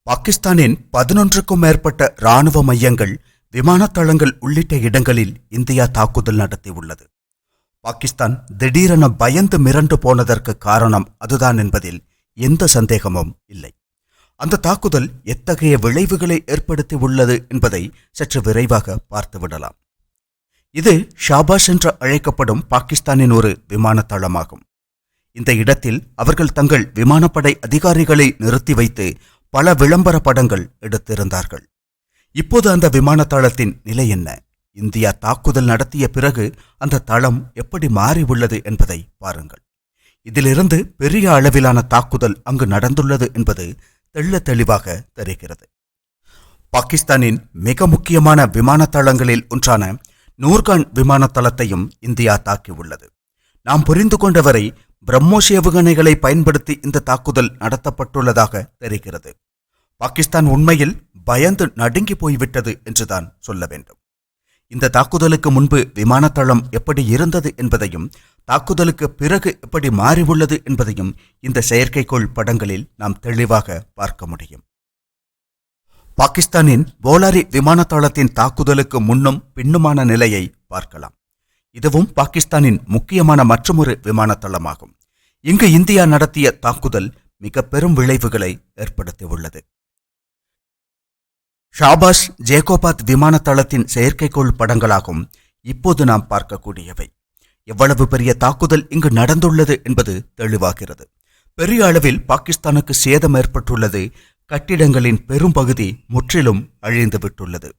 பாகிஸ்தானின் 11க்கும் மேற்பட்ட இராணுவ மையங்கள், விமானத்தளங்கள் உள்ளிட்ட இடங்களில் இந்தியா தாக்குதல் நடத்தியுள்ளது. பாகிஸ்தான் திடீரென பயந்து மிரண்டு போனதற்கு காரணம் அதுதான் என்பதில் எந்த சந்தேகமும் இல்லை. அந்த தாக்குதல் எத்தகைய விளைவுகளை ஏற்படுத்தியுள்ளது என்பதை சற்று விரைவாக பார்த்துவிடலாம். இது ஷாபாஸ் என்று அழைக்கப்படும் பாகிஸ்தானின் ஒரு விமானத்தளமாகும். இந்த இடத்தில் அவர்கள் தங்கள் விமானப்படை அதிகாரிகளை நிறுத்தி வைத்து பல விளம்பர படங்கள் எடுத்திருந்தார்கள். இப்போது அந்த விமானத்தளத்தின் நிலை என்ன? இந்தியா தாக்குதல் நடத்திய பிறகு அந்த தளம் எப்படி மாறி உள்ளது என்பதை பாருங்கள். இதிலிருந்து பெரிய அளவிலான தாக்குதல் அங்கு நடந்துள்ளது என்பது தெள்ள தெளிவாக தெரிகிறது. பாகிஸ்தானின் மிக முக்கியமான விமானத்தளங்களில் ஒன்றான நூர்கான் விமானத்தளத்தையும் இந்தியா தாக்கியுள்ளது. நாம் புரிந்து கொண்டவரை பிரம்மோஸ் ஏவுகணைகளை பயன்படுத்தி இந்த தாக்குதல் நடத்தப்பட்டுள்ளதாக தெரிகிறது. பாகிஸ்தான் உண்மையில் பயந்து நடுங்கி போய்விட்டது என்றுதான் சொல்ல வேண்டும். இந்த தாக்குதலுக்கு முன்பு விமானத்தளம் எப்படி இருந்தது என்பதையும், தாக்குதலுக்கு பிறகு எப்படி மாறியுள்ளது என்பதையும் இந்த செயற்கைக்கோள் படங்களில் நாம் தெளிவாக பார்க்க முடியும். பாகிஸ்தானின் போலாரி விமானத்தளத்தின் தாக்குதலுக்கு முன்னும் பின்னுமான நிலையை பார்க்கலாம். இதுவும் பாகிஸ்தானின் முக்கியமான மற்றொரு விமானத்தளமாகும். இங்கு இந்தியா நடத்திய தாக்குதல் மிக பெரும் விளைவுகளை ஏற்படுத்தியுள்ளது. ஷாபாஸ் ஜேகோபாத் விமானத்தளத்தின் செயற்கைக்கோள் படங்களாகும் இப்போது நாம் பார்க்கக்கூடியவை. எவ்வளவு பெரிய தாக்குதல் இங்கு நடந்துள்ளது என்பது தெளிவாகிறது. பெரிய அளவில் பாகிஸ்தானுக்கு சேதம் ஏற்பட்டுள்ளது. கட்டிடங்களின் பெரும்பகுதி முற்றிலும் அழிந்துவிட்டுள்ளது.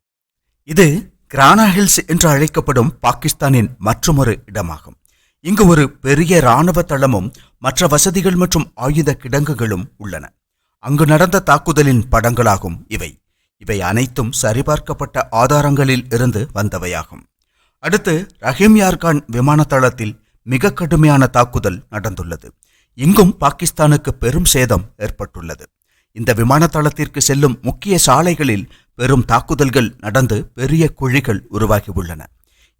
இது கிரானா ஹில்ஸ் என்று அழைக்கப்படும் பாகிஸ்தானின் மற்றொரு இடமாகும். இங்கு ஒரு பெரிய இராணுவ தளமும் மற்ற வசதிகள் மற்றும் ஆயுத கிடங்குகளும் உள்ளன. அங்கு நடந்த தாக்குதலின் படங்களாகும் இவை. இவை அனைத்தும் சரிபார்க்கப்பட்ட ஆதாரங்களில் இருந்து வந்தவையாகும். அடுத்து ரஹீம் யார்கான் விமானத்தளத்தில் மிக கடுமையான தாக்குதல் நடந்துள்ளது. இங்கும் பாகிஸ்தானுக்கு பெரும் சேதம் ஏற்பட்டுள்ளது. இந்த விமானத்தளத்திற்கு செல்லும் முக்கிய சாலைகளில் பெரும் தாக்குதல்கள் நடந்து பெரிய குழிகள் உருவாகியுள்ளன.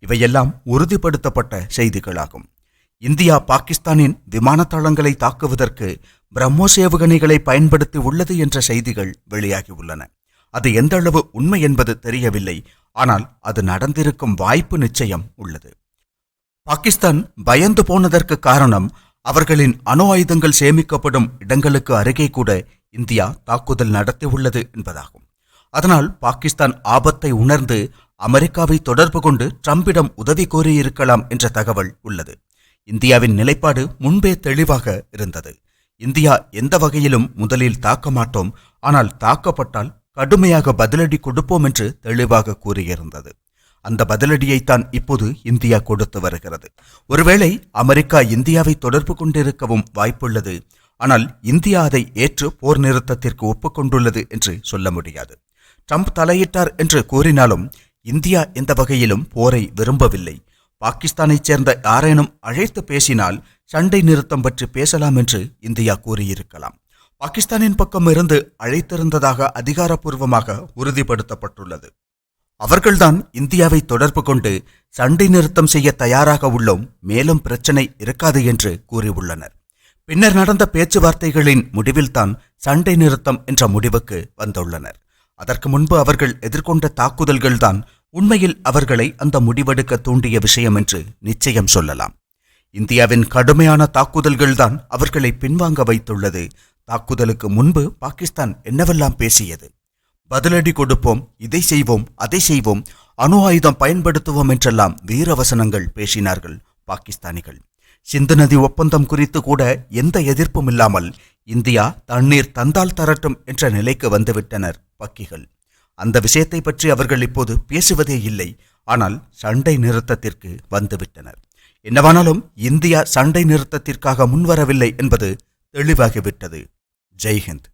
இவையெல்லாம் உறுதிப்படுத்தப்பட்ட செய்திகளாகும். இந்தியா பாகிஸ்தானின் விமானத்தளங்களை தாக்குவதற்கு பிரம்மோஸ் ஏவுகணைகளை பயன்படுத்தி உள்ளது என்ற செய்திகள் வெளியாகியுள்ளன. அது எந்த அளவு உண்மை என்பது தெரியவில்லை. ஆனால் அது நடந்திருக்கும் வாய்ப்பு நிச்சயம் உள்ளது. பாகிஸ்தான் பயந்து போனதற்கு காரணம் அவர்களின் அணு ஆயுதங்கள் சேமிக்கப்படும் இடங்களுக்கு அருகே கூட இந்தியா தாக்குதல் நடத்தியுள்ளது என்பதாகும். அதனால் பாகிஸ்தான் ஆபத்தை உணர்ந்து அமெரிக்காவை தொடர்பு கொண்டு ட்ரம்பிடம் உதவி கோரியிருக்கலாம் என்ற தகவல் உள்ளது. இந்தியாவின் நிலைப்பாடு முன்பே தெளிவாக இருந்தது. இந்தியா எந்த வகையிலும் முதலில் தாக்க மாட்டோம், ஆனால் தாக்கப்பட்டால் கடுமையாக பதிலடி கொடுப்போம் என்று தெளிவாக கூறியிருந்தது. அந்த பதிலடியைத்தான் இப்போது இந்தியா கொடுத்து வருகிறது. ஒருவேளை அமெரிக்கா இந்தியாவை தொடர்பு கொண்டிருக்கவும் வாய்ப்புள்ளது. ஆனால் இந்தியா அதை ஏற்று போர் நிறுத்தத்திற்கு ஒப்புக்கொண்டுள்ளது என்று சொல்ல முடியாது. ட்ரம்ப் தலையிட்டார் என்று கூறினாலும் இந்தியா எந்த வகையிலும் போரை விரும்பவில்லை. பாகிஸ்தானைச் சேர்ந்த யாரேனும் அழைத்து பேசினால் சண்டை நிறுத்தம் பற்றி பேசலாம் என்று இந்தியா கூறியிருக்கலாம். பாகிஸ்தானின் பக்கம் இருந்து அழைத்திருந்ததாக அதிகாரப்பூர்வமாக உறுதிப்படுத்தப்பட்டுள்ளது. அவர்கள்தான் இந்தியாவை தொடர்பு கொண்டு சண்டை நிறுத்தம் செய்ய தயாராக உள்ளோம், மேலும் பிரச்சனை இருக்காது என்று கூறியுள்ளனர். பின்னர் நடந்த பேச்சுவார்த்தைகளின் முடிவில்தான் சண்டை நிறுத்தம் என்ற முடிவுக்கு வந்துள்ளனர். அதற்கு முன்பு அவர்கள் எதிர்கொண்ட தாக்குதல்கள்தான் உண்மையில் அவர்களை அந்த முடிவெடுக்க தூண்டிய விஷயம் என்று நிச்சயம் சொல்லலாம். இந்தியாவின் கடுமையான தாக்குதல்கள்தான் அவர்களை பின்வாங்க வைத்துள்ளது. தாக்குதலுக்கு முன்பு பாகிஸ்தான் என்னவெல்லாம் பேசியது? பதிலடி கொடுப்போம், இதை செய்வோம், அதை செய்வோம், அணு ஆயுதம் பயன்படுத்துவோம் என்றெல்லாம் வீரவசனங்கள் பேசினார்கள் பாகிஸ்தானிகள். சிந்து நதி ஒப்பந்தம் குறித்து கூட எந்த எதிர்ப்பும் இல்லாமல் இந்தியா தண்ணீர் தந்தால் தரட்டும் என்ற நிலைக்கு வந்துவிட்டனர் பக்கிகள். அந்த விஷயத்தை பற்றி அவர்கள் இப்போது பேசுவதே இல்லை. ஆனால் சண்டை நிறுத்தத்திற்கு வந்துவிட்டனர். என்னவானாலும் இந்தியா சண்டை நிறுத்தத்திற்காக முன்வரவில்லை என்பது தெளிவாகிவிட்டது. ஜெய்ஹிந்த்.